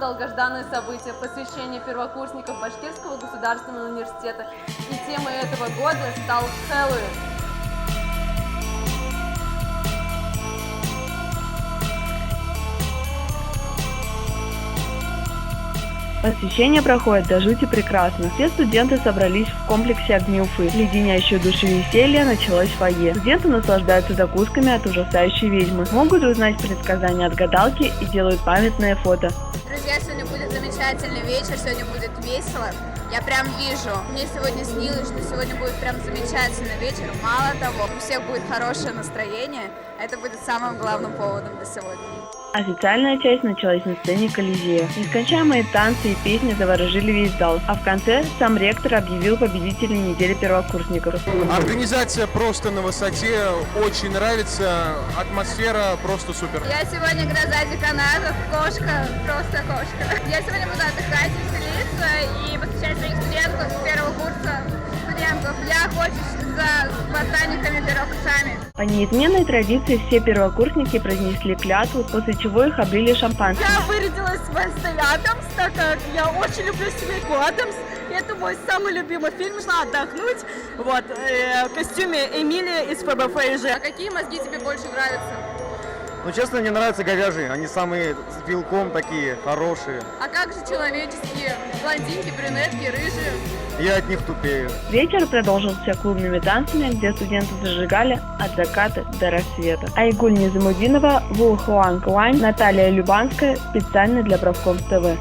долгожданное событие – посвящение первокурсников Башкирского государственного университета. И темой этого года стал Хэллоуин. Посвящение проходит до жути прекрасно. Все студенты собрались в комплексе «Огни Уфы». Леденящее души веселье началось в фойе. Студенты наслаждаются закусками от ужасающей ведьмы, могут узнать предсказания от гадалки и делают памятное фото. Друзья, сегодня будет замечательный вечер, сегодня будет весело. Я прям вижу, мне сегодня снилось, что сегодня будет прям замечательный вечер. Мало того, у всех будет хорошее настроение. Это будет самым главным поводом для сегодня. Официальная часть началась на сцене Колизея. Нескончаемые танцы и песни заворожили весь зал, а в конце сам ректор объявил победителей недели первокурсников. Организация просто на высоте, очень нравится, атмосфера просто супер. Я сегодня гроза деканатов, кошка, просто кошка. Я сегодня буду отдыхать, веселиться и посвящать своих студентов первого курса студентов. Я охочусь за ботаниками-первокурсами. По неизменной традиции все первокурсники произнесли клятву, после чего их облили шампанским. Я вырядилась в Wednesday Addams, так как я очень люблю семейку Адамс. Это мой самый любимый фильм, нужно отдохнуть. Вот, в костюме Эмилии из Фэббо Фрейза. А какие мозги тебе больше нравятся? Ну, честно, мне нравятся говяжьи. Они самые с белком такие, хорошие. А как же человеческие? Блондинки, брюнетки, рыжие? Я от них тупею. Вечер продолжился клубными танцами, где студенты зажигали от заката до рассвета. Айгуль Низамудинова, Ву Хуан Куань, Наталья Любанская, специально для Правком ТВ.